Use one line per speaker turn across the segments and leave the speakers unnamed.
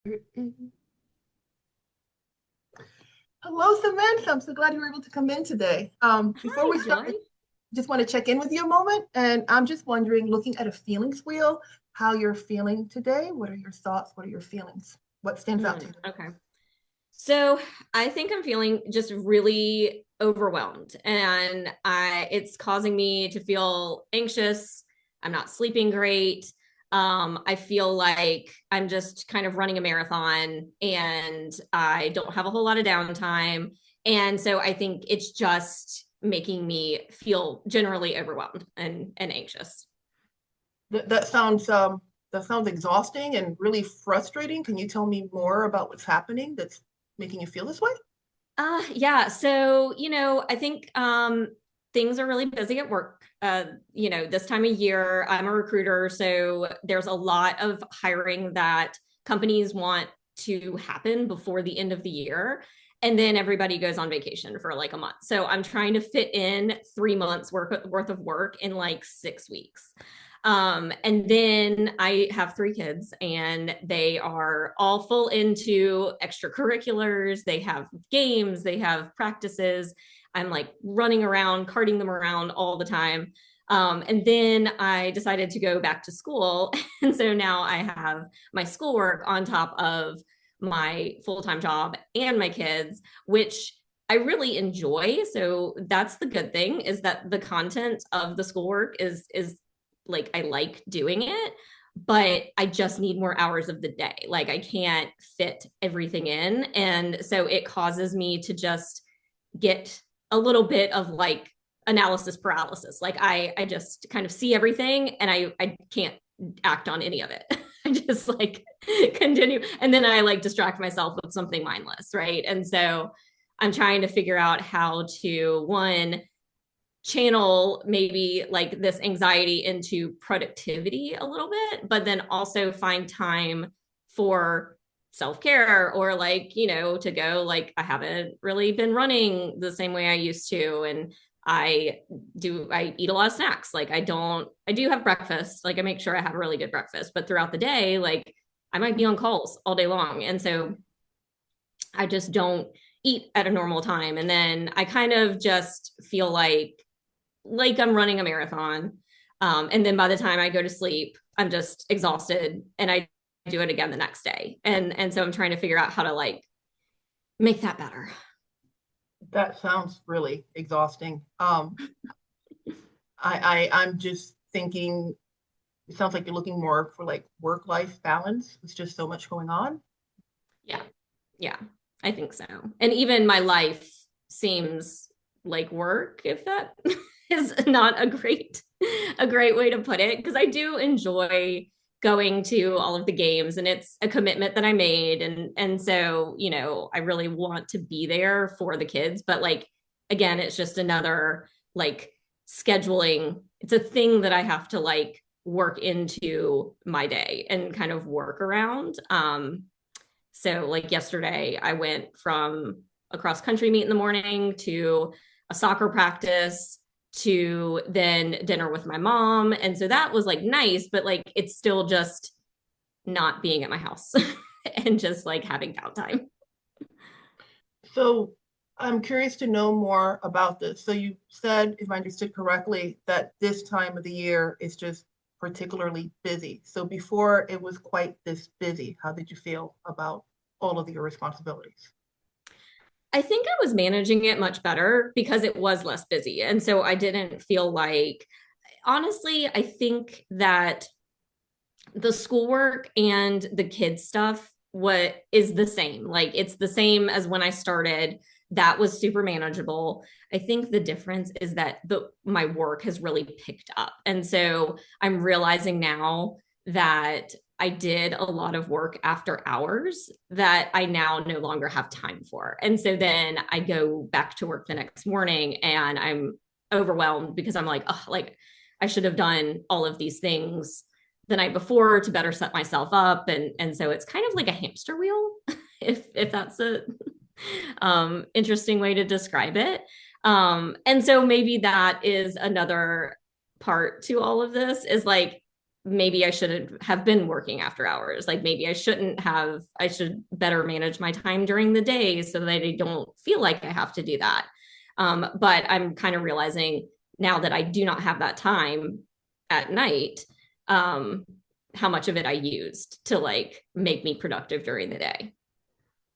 Hello, Samantha. I'm so glad you were able to come in today. Before
Hi,
we start,
Joy.
just want to check in with you a moment. And I'm just wondering, looking at a feelings wheel, how you're feeling today. What are your thoughts? What are your feelings? What stands out to you?
Okay. So I think I'm feeling just really overwhelmed and it's causing me to feel anxious. I'm not sleeping great. I feel like I'm just kind of running a marathon and I don't have a whole lot of downtime. And so I think it's just making me feel generally overwhelmed and anxious.
That sounds exhausting and really frustrating. Can you tell me more about what's happening that's making you feel this way?
Yeah. So, I think things are really busy at work. This time of year, I'm a recruiter, so there's a lot of hiring that companies want to happen before the end of the year. And then everybody goes on vacation for like a month. So I'm trying to fit in 3 months worth of work in like 6 weeks. And then I have three kids and they are all full into extracurriculars. They have games, they have practices. I'm like running around, carting them around all the time. And then I decided to go back to school. And so now I have my schoolwork on top of my full time job and my kids, which I really enjoy. So that's the good thing is that the content of the schoolwork is like I like doing it, but I just need more hours of the day. Like I can't fit everything in. And so it causes me to just get a little bit of like analysis paralysis. Like I just kind of see everything and I can't act on any of it. I just like continue. And then I like distract myself with something mindless. Right. And so I'm trying to figure out how to one, channel maybe like this anxiety into productivity a little bit, but then also find time for self-care or like, to go like I haven't really been running the same way I used to. And I eat a lot of snacks. Like I do have breakfast. Like I make sure I have a really good breakfast, but throughout the day, like I might be on calls all day long. And so I just don't eat at a normal time. And then I kind of just feel like I'm running a marathon. And then by the time I go to sleep, I'm just exhausted and I do it again the next day. And so I'm trying to figure out how to like make that better.
That sounds really exhausting. I'm just thinking it sounds like you're looking more for like work-life balance. It's just so much going on.
Yeah. Yeah. I think so. And even my life seems like work, if that is not a great way to put it, because I do enjoy going to all of the games and it's a commitment that I made and so, I really want to be there for the kids, but like again, it's just another like scheduling. It's a thing that I have to like work into my day and kind of work around. So like yesterday, I went from a cross country meet in the morning to a soccer practice to then dinner with my mom. And so that was like nice, but like it's still just not being at my house and just like having downtime.
So I'm curious to know more about this. So you said, if I understood correctly, that this time of the year is just particularly busy. So before it was quite this busy, how did you feel about all of your responsibilities?
I think I was managing it much better because it was less busy. And so I didn't feel like, honestly, I think that the schoolwork and the kids stuff what is the same, like it's the same as when I started. That was super manageable. I think the difference is that the my work has really picked up, and so I'm realizing now that I did a lot of work after hours that I now no longer have time for. And so then I go back to work the next morning and I'm overwhelmed because I'm like, oh, like I should have done all of these things the night before to better set myself up. And so it's kind of like a hamster wheel, if that's a interesting way to describe it. And so maybe that is another part to all of this is like maybe I shouldn't have been working after hours. Like maybe I should better manage my time during the day so that I don't feel like I have to do that. But I'm kind of realizing now that I do not have that time at night, um, how much of it I used to like make me productive during the day.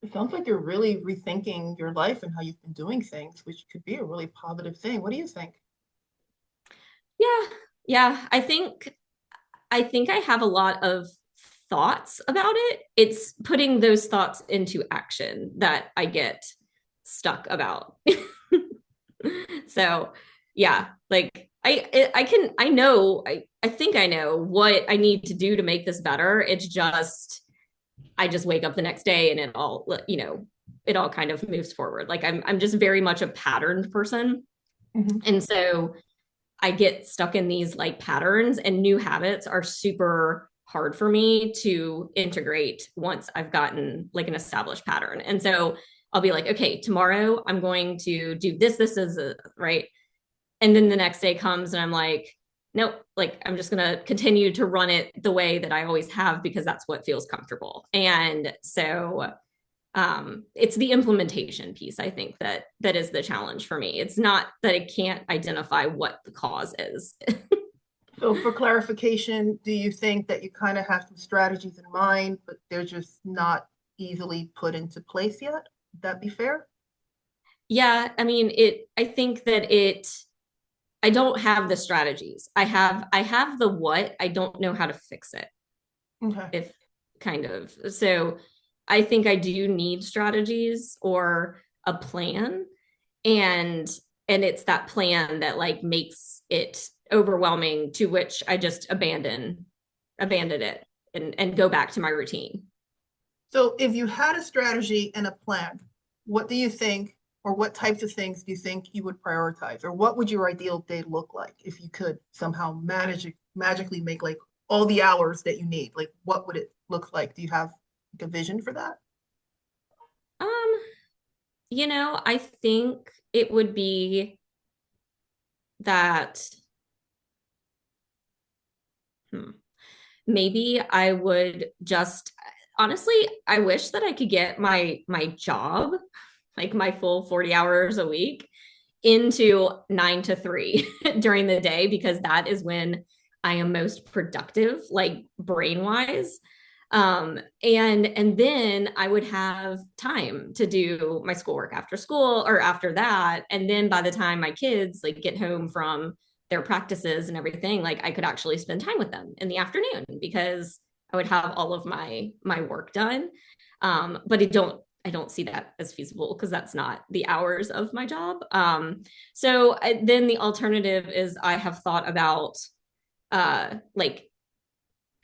It sounds like you're really rethinking your life and how you've been doing things, which could be a really positive thing. What do you think?
Yeah. Yeah. I think I have a lot of thoughts about it. It's putting those thoughts into action that I get stuck about. So, yeah, like I think I know what I need to do to make this better. It's just I just wake up the next day and it all kind of moves forward. Like I'm just very much a patterned person.
Mhm.
And so I get stuck in these like patterns, and new habits are super hard for me to integrate once I've gotten like an established pattern. And so I'll be like, okay, tomorrow I'm going to do this is right. And then the next day comes and I'm like, nope, like I'm just going to continue to run it the way that I always have because that's what feels comfortable. And so it's the implementation piece, I think, that is the challenge for me. It's not that I can't identify what the cause is.
So for clarification, do you think that you kind of have some strategies in mind, but they're just not easily put into place yet? Would that be fair?
Yeah, I mean, I think that I don't have the strategies. I have the what, I don't know how to fix it,
Okay.
if kind of. So I think I do need strategies or a plan, and it's that plan that like makes it overwhelming, to which I just abandon it and go back to my routine.
So if you had a strategy and a plan, what do you think, or what types of things do you think you would prioritize? Or what would your ideal day look like if you could somehow magically make like all the hours that you need? Like what would it look like? Do you have like a vision for that?
um I think it would be that hmm, maybe I would just honestly, I wish that I could get my job, like my full 40 hours a week, into 9 to 3 during the day, because that is when I am most productive, like brain wise. And then I would have time to do my schoolwork after school or after that. And then by the time my kids like get home from their practices and everything, like I could actually spend time with them in the afternoon because I would have all of my work done. But I don't see that as feasible because that's not the hours of my job. Then the alternative is I have thought about like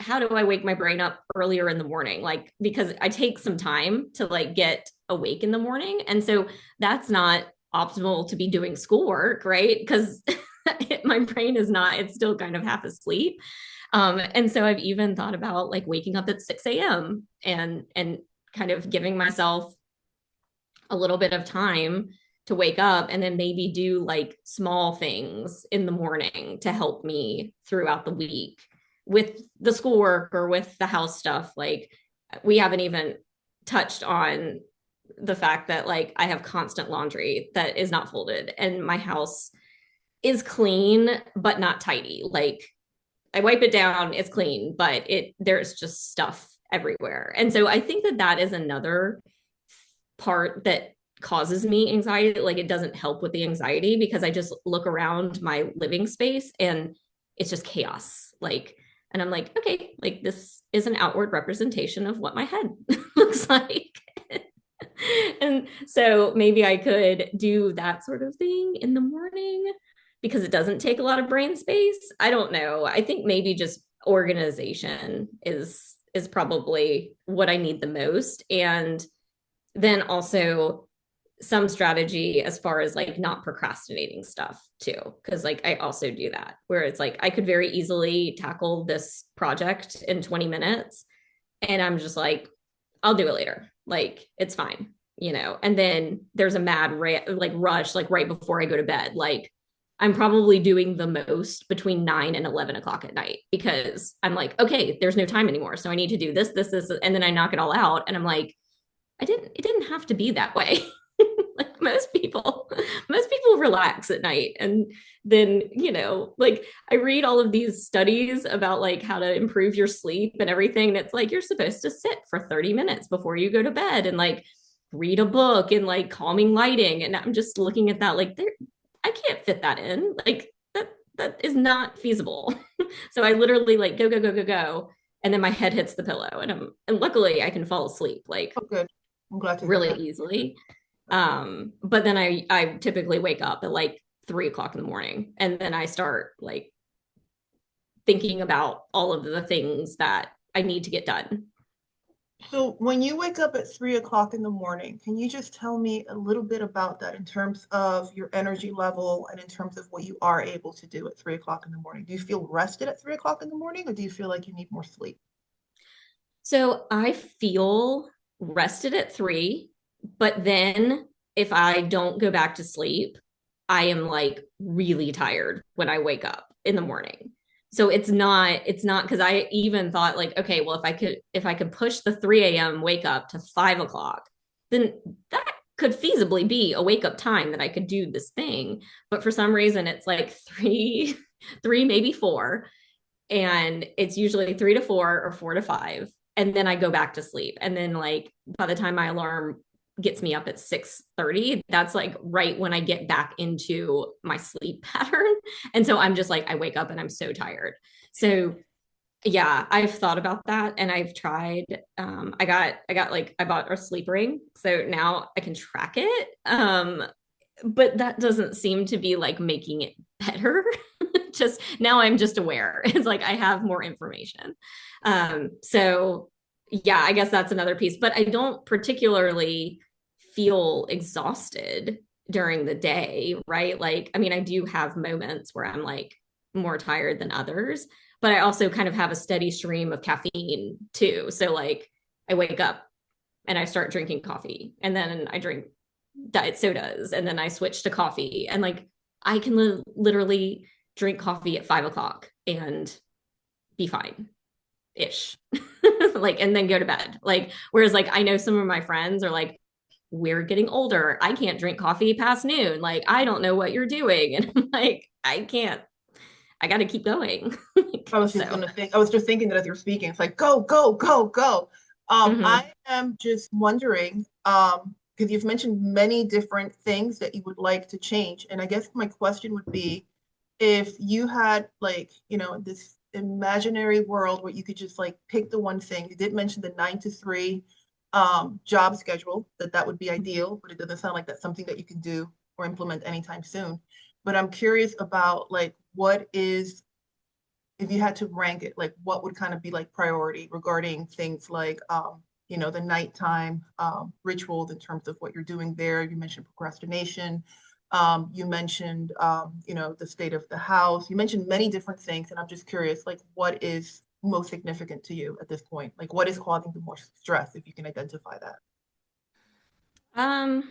how do I wake my brain up earlier in the morning? Like, because I take some time to like get awake in the morning. And so that's not optimal to be doing schoolwork, right? Because my brain is not, it's still kind of half asleep. And so I've even thought about like waking up at 6 a.m. and kind of giving myself a little bit of time to wake up and then maybe do like small things in the morning to help me throughout the week with the schoolwork or with the house stuff. Like we haven't even touched on the fact that like I have constant laundry that is not folded and my house is clean but not tidy. Like I wipe it down, it's clean, but there's just stuff everywhere. And so I think that is another part that causes me anxiety. Like it doesn't help with the anxiety because I just look around my living space and it's just chaos. Like, and I'm like, okay, like this is an outward representation of what my head looks like. And so maybe I could do that sort of thing in the morning because it doesn't take a lot of brain space. I don't know. I think maybe just organization is probably what I need the most. And then also some strategy as far as like not procrastinating stuff too, because like I also do that where it's like I could very easily tackle this project in 20 minutes and I'm just like I'll do it later, like it's fine, and then there's a mad like rush like right before I go to bed, like I'm probably doing the most between 9 and 11 o'clock at night because I'm like, okay, there's no time anymore. So I need to do this, and then I knock it all out. And I'm like, it didn't have to be that way. Like most people relax at night. And then, like I read all of these studies about like how to improve your sleep and everything. And it's like, you're supposed to sit for 30 minutes before you go to bed and like read a book and like calming lighting. And I'm just looking at that like I can't fit that in. Like that is not feasible. So I literally like go, go, go, go, go. And then my head hits the pillow and luckily I can fall asleep like
Oh, good. I'm glad to hear
really
that.
easily. But then I typically wake up at like 3 o'clock in the morning and then I start like thinking about all of the things that I need to get done.
So when you wake up at 3 o'clock in the morning, can you just tell me a little bit about that in terms of your energy level and in terms of what you are able to do at 3 o'clock in the morning? Do you feel rested at 3 o'clock in the morning, or do you feel like you need more sleep?
So I feel rested at 3, but then if I don't go back to sleep, I am like really tired when I wake up in the morning. So it's not because I even thought like, okay, well, if I could push the 3 a.m. wake up to 5 o'clock, then that could feasibly be a wake up time that I could do this thing. But for some reason it's like three, maybe four. And it's usually 3 to 4 or 4 to 5. And then I go back to sleep. And then like by the time my alarm gets me up at 6:30, that's like right when I get back into my sleep pattern. And so I'm just like, I wake up and I'm so tired. So yeah, I've thought about that and I've tried. I bought a sleep ring. So now I can track it. But that doesn't seem to be like making it better. Just now I'm just aware. It's like I have more information. So yeah, I guess that's another piece, but I don't particularly feel exhausted during the day, right? Like, I mean, I do have moments where I'm like more tired than others, but I also kind of have a steady stream of caffeine too. So like I wake up and I start drinking coffee and then I drink diet sodas and then I switch to coffee and like I can literally drink coffee at 5 o'clock and be fine ish. Like, and then go to bed. Like, whereas like I know some of my friends are like, we're getting older. I can't drink coffee past noon. Like, I don't know what you're doing. And I'm like, I can't, I got to keep going. So,
I was just thinking that as you're speaking, it's like go, go, go, go.
mhm.
I am just wondering, because you've mentioned many different things that you would like to change. And I guess my question would be if you had like, this imaginary world where you could just like pick the one thing. You did mention the 9 to 3 job schedule, that would be ideal, but it doesn't sound like that's something that you can do or implement anytime soon. But I'm curious about like what is, if you had to rank it, like what would kind of be like priority regarding things like, the nighttime rituals in terms of what you're doing there. You mentioned procrastination. You mentioned, the state of the house. You mentioned many different things, and I'm just curious, like, what is most significant to you at this point? Like, what is causing the most stress, if you can identify that?
um,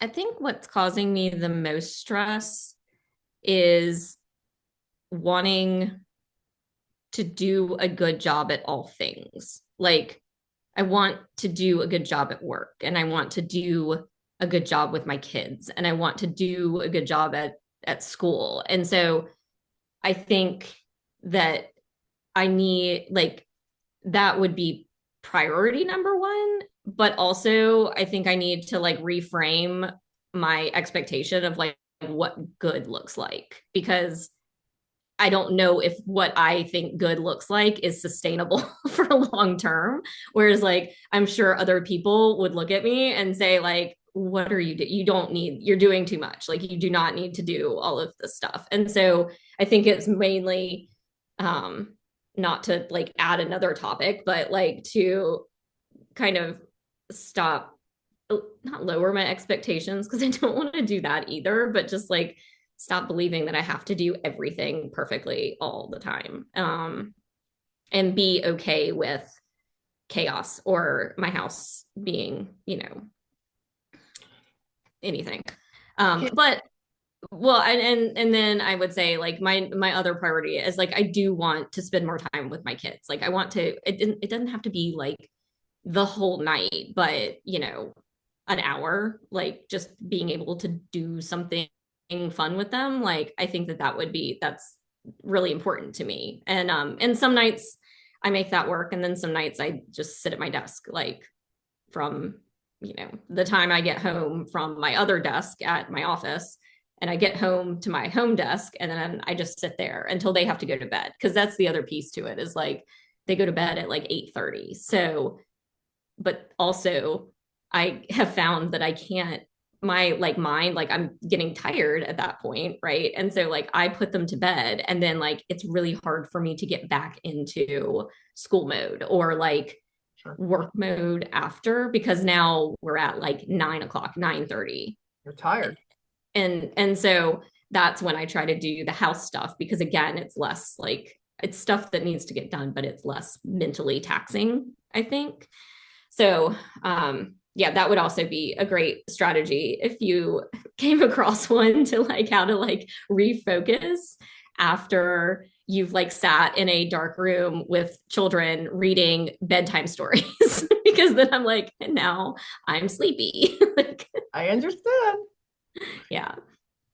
I think what's causing me the most stress is wanting to do a good job at all things. Like, I want to do a good job at work and I want to do a good job with my kids and I want to do a good job at school. And so I think that I need like that would be priority number one, but also I think I need to like reframe my expectation of like what good looks like because I don't know if what I think good looks like is sustainable for a long term. Whereas, like, I'm sure other people would look at me and say, like, what are you doing? You don't need, you're doing too much. Like, you do not need to do all of this stuff. And so I think it's mainly um, not to like add another topic, but like to kind of stop, not lower my expectations because I don't want to do that either, but just like stop believing that I have to do everything perfectly all the time. And be okay with chaos or my house being, anything.
Can-
But well, and then I would say like my other priority is like I do want to spend more time with my kids. Like I want to it doesn't have to be like the whole night, but an hour, like just being able to do something fun with them. Like I think that that's really important to me. And some nights I make that work, and then some nights I just sit at my desk like from the time I get home from my other desk at my office and I get home to my home desk, and then I just sit there until they have to go to bed, because that's the other piece to it is like they go to bed at like 8:30. So but also I have found that I can't, my like mind, like I'm getting tired at that point, right? And so like I put them to bed, and then like it's really hard for me to get back into school mode or like
Sure.
work mode after, because now we're at like 9 o'clock, 9:30.
You're tired.
And so that's when I try to do the house stuff, because again, it's less like it's stuff that needs to get done, but it's less mentally taxing, I think. So yeah, that would also be a great strategy if you came across one, to like how to like refocus after you've like sat in a dark room with children reading bedtime stories. Because then I'm like, and now I'm sleepy. Like,
I understand.
yeah.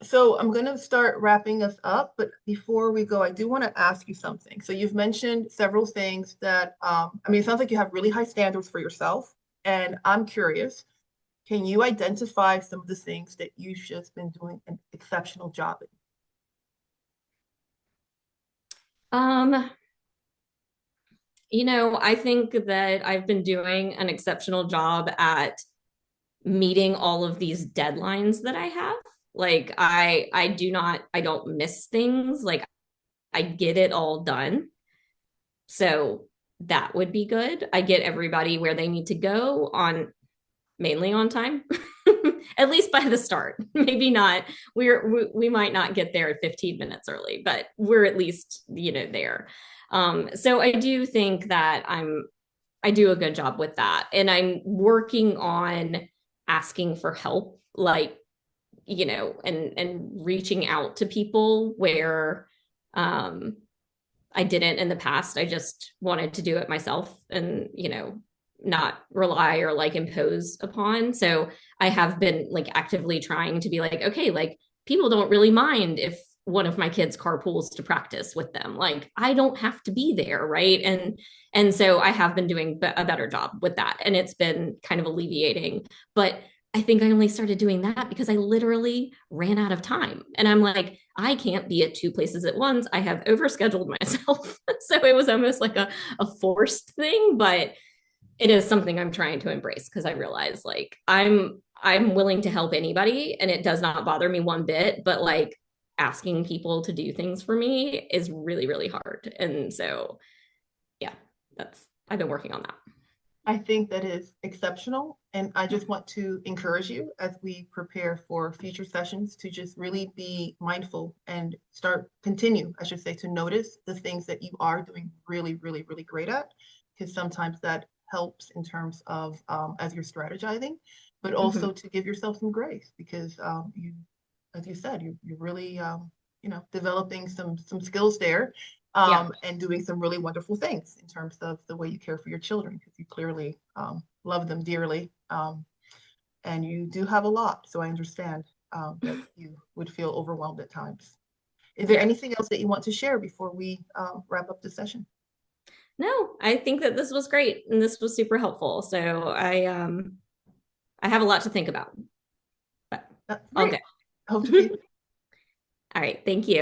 So I'm going to start wrapping us up, but before we go, I do want to ask you something. So you've mentioned several things that, I mean, it sounds like you have really high standards for yourself, and I'm curious, can you identify some of the things that you've just been doing an exceptional job in?
Um, I think that I've been doing an exceptional job at meeting all of these deadlines that I have. Like I don't miss things. Like I get it all done. So that would be good. I get everybody where they need to go on, mainly on time. At least by the start. Maybe not. We might not get there 15 minutes early, but we're at least, there. So I do think that I do a good job with that. And I'm working on asking for help, like, and reaching out to people where I didn't in the past. I just wanted to do it myself and, not rely or like impose upon. So I have been like actively trying to be like, okay, like people don't really mind if one of my kids carpools to practice with them. Like I don't have to be there, right? And so I have been doing a better job with that, and it's been kind of alleviating. But I think I only started doing that because I literally ran out of time. And I'm like, I can't be at two places at once. I have overscheduled myself. So it was almost like a forced thing, but it is something I'm trying to embrace, because I realize like I'm willing to help anybody and it does not bother me one bit, but like asking people to do things for me is really, really hard. And so yeah, that's I've been working on that.
I think that is exceptional. And I just want to encourage you as we prepare for future sessions to just really be mindful and continue, I should say, to notice the things that you are doing really, really, really great at, because sometimes that helps in terms of as you're strategizing, but
Mm-hmm.
also to give yourself some grace because as you said, you're really, developing some skills there
Yeah.
and doing some really wonderful things in terms of the way you care for your children, because you clearly love them dearly. And you do have a lot. So I understand that you would feel overwhelmed at times. Is there
Yeah.
anything else that you want to share before we wrap up the session?
No, I think that this was great and this was super helpful. So I have a lot to think about. But
That's
all
great.
good.
I hope to be
All right. Thank you.